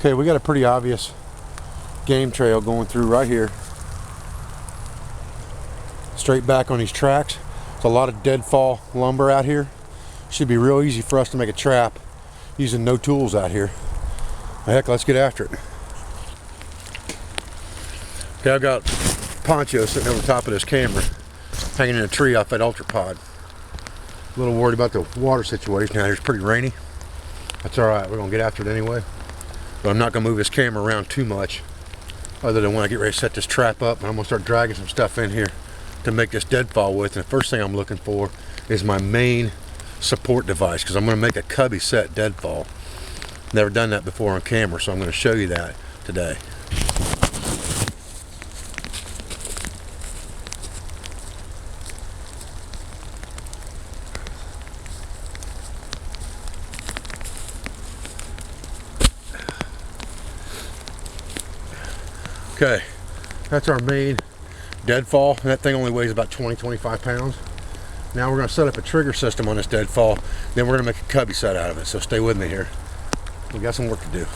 Okay, we got a pretty obvious game trail going through right here. Straight back on these tracks. There's a lot of deadfall lumber out here. Should be real easy for us to make a trap using no tools out here. Heck, let's get after it. Okay, I've got Poncho sitting over top of this camera, hanging in a tree off that ultrapod. A little worried about the water situation out here. It's pretty rainy. That's alright, we're gonna get after it anyway. But I'm not gonna move this camera around too much, other than when I get ready to set this trap up, and I'm gonna start dragging some stuff in here to make this deadfall with. And the first thing I'm looking for is my main support device, because I'm gonna make a cubby set deadfall. Never done that before on camera, so I'm gonna show you that today. Okay, that's our main deadfall. That thing only weighs about 20-25 pounds. Now we're going to set up a trigger system on this deadfall, then we're going to make a cubby set out of it, so stay with me here. We got some work to do.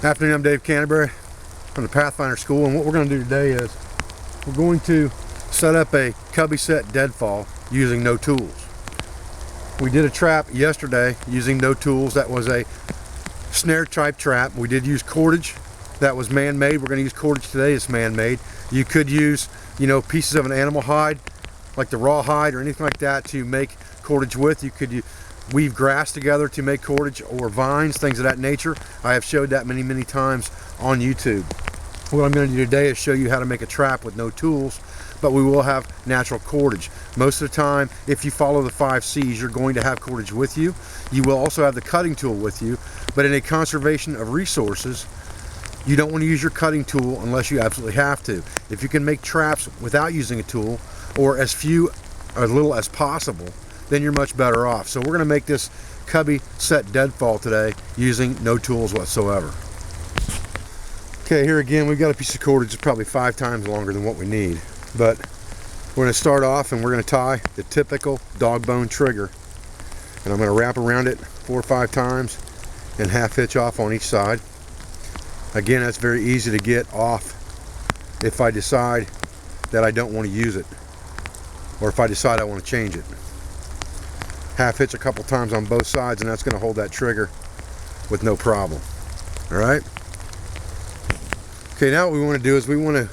Afternoon, I'm Dave Canterbury from the Pathfinder School, and what we're going to do today is we're going to set up a cubby set deadfall using no tools. We did a trap yesterday using no tools. That was a snare type trap. We did use cordage. That was man-made. We're going to use cordage today. It's man-made. You could use, pieces of an animal hide, like the raw hide or anything like that, to make cordage with. You could weave grass together to make cordage, or vines, things of that nature. I have showed that many times on YouTube. What I'm going to do today is show you how to make a trap with no tools, but we will have natural cordage. Most of the time, if you follow the 5 C's, you're going to have cordage with you. You will also have the cutting tool with you, but in a conservation of resources, you don't want to use your cutting tool unless you absolutely have to. If you can make traps without using a tool, or as little as possible, then you're much better off. So we're going to make this cubby set deadfall today using no tools whatsoever. Okay, here again we've got a piece of cordage that's probably 5 times longer than what we need, but we're going to start off and we're going to tie the typical dog bone trigger, and I'm going to wrap around it 4 or 5 times and half hitch off on each side. Again, that's very easy to get off if I decide that I don't want to use it, or if I decide I want to change it. Half hitch a couple times on both sides, and that's going to hold that trigger with no problem. Alright? Okay, now what we want to do is we want to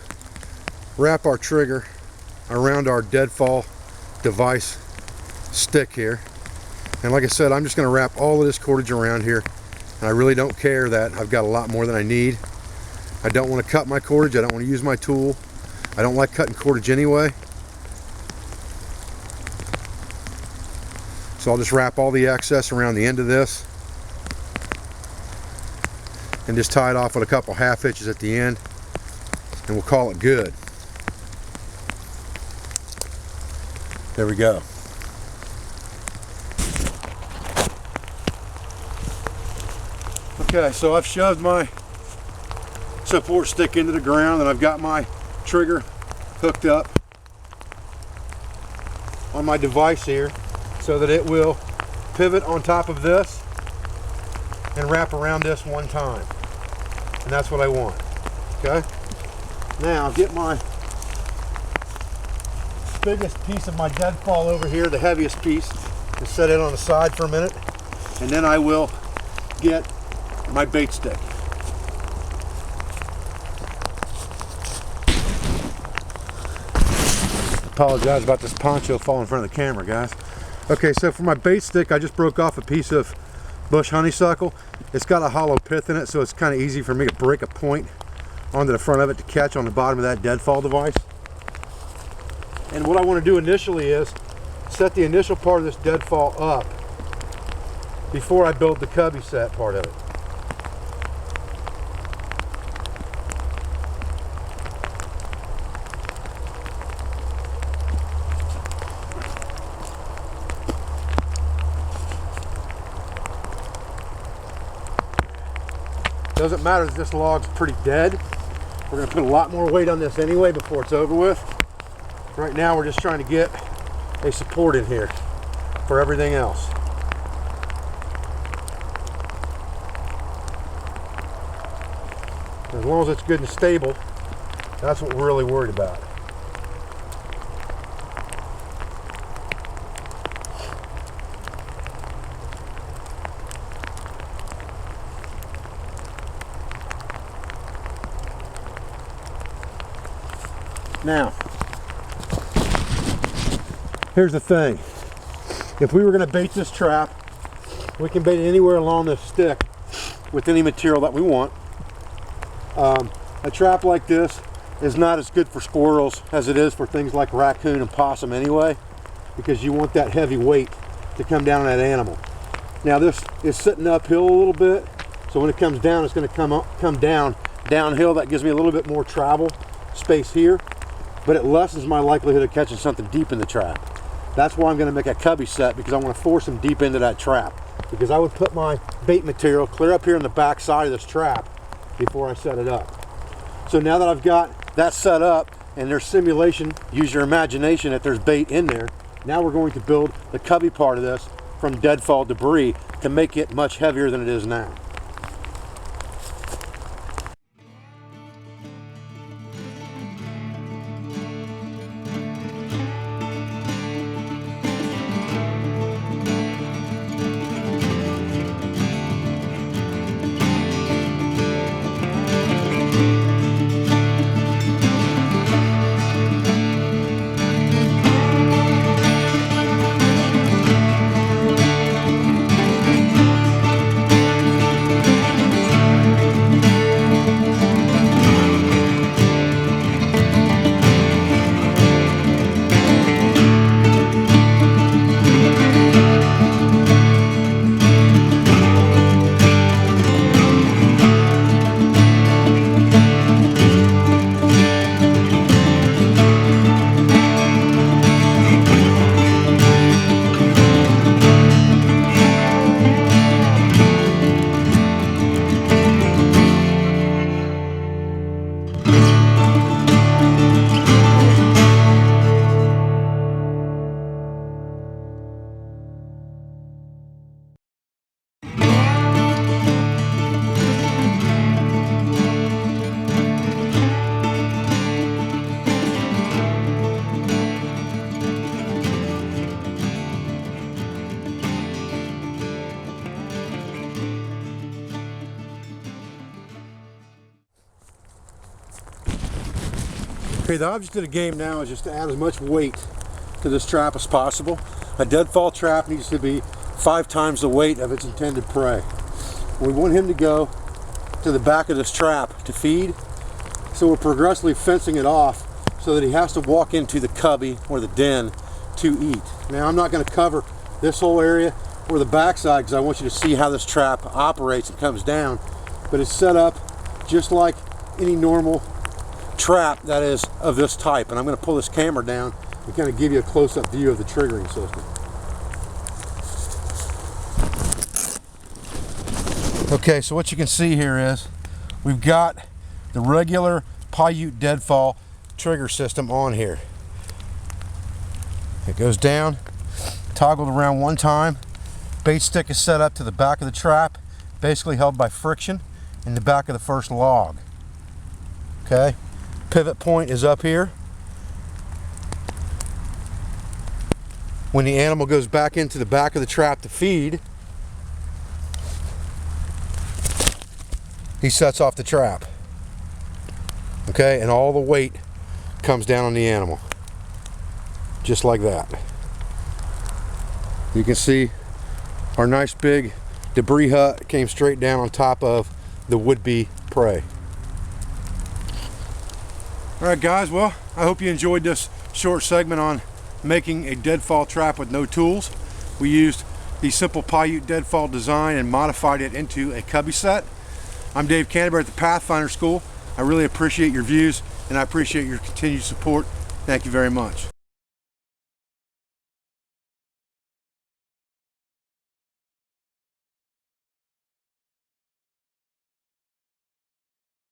wrap our trigger around our deadfall device stick here. And like I said, I'm just going to wrap all of this cordage around here. And I really don't care that I've got a lot more than I need. I don't want to cut my cordage. I don't want to use my tool. I don't like cutting cordage anyway. So I'll just wrap all the excess around the end of this and just tie it off with a couple half hitches at the end, and we'll call it good. There we go. Okay, so I've shoved my support stick into the ground, and I've got my trigger hooked up on my device here, so that it will pivot on top of this and wrap around this one time. And that's what I want. Okay? Now I'll get my biggest piece of my deadfall over here, the heaviest piece, and set it on the side for a minute. And then I will get my bait stick. Apologize about this poncho falling in front of the camera, guys. Okay, so for my bait stick, I just broke off a piece of bush honeysuckle. It's got a hollow pith in it, so it's kind of easy for me to break a point onto the front of it to catch on the bottom of that deadfall device. And what I want to do initially is set the initial part of this deadfall up before I build the cubby set part of it. Doesn't matter that this log's pretty dead. We're going to put a lot more weight on this anyway before it's over with. Right now we're just trying to get a support in here for everything else. As long as it's good and stable, that's what we're really worried about. Now, here's the thing. If we were going to bait this trap, we can bait it anywhere along this stick with any material that we want. A trap like this is not as good for squirrels as it is for things like raccoon and possum anyway, because you want that heavy weight to come down on that animal. Now this is sitting uphill a little bit, so when it comes down, it's going to come down downhill. That gives me a little bit more travel space here, but it lessens my likelihood of catching something deep in the trap. That's why I'm going to make a cubby set, because I want to force them deep into that trap, because I would put my bait material clear up here on the back side of this trap before I set it up. So now that I've got that set up and there's simulation, use your imagination that there's bait in there, now we're going to build the cubby part of this from deadfall debris to make it much heavier than it is now. Okay, the object of the game now is just to add as much weight to this trap as possible. A deadfall trap needs to be 5 times the weight of its intended prey. We want him to go to the back of this trap to feed, so we're progressively fencing it off so that he has to walk into the cubby or the den to eat. Now I'm not going to cover this whole area or the backside because I want you to see how this trap operates and comes down, but it's set up just like any normal trap that is of this type. And I'm going to pull this camera down and kind of give you a close-up view of the triggering system. Okay, so what you can see here is we've got the regular Paiute deadfall trigger system on here. It goes down, toggled around one time. Bait stick is set up to the back of the trap, basically held by friction in the back of the first log. Okay, pivot point is up here. When the animal goes back into the back of the trap to feed, he sets off the trap. Okay, and all the weight comes down on the animal. just like that. You can see our nice big debris hut came straight down on top of the would-be prey. Alright guys, well, I hope you enjoyed this short segment on making a deadfall trap with no tools. We used the simple Paiute deadfall design and modified it into a cubby set. I'm Dave Canterbury at the Pathfinder School. I really appreciate your views and I appreciate your continued support. Thank you very much.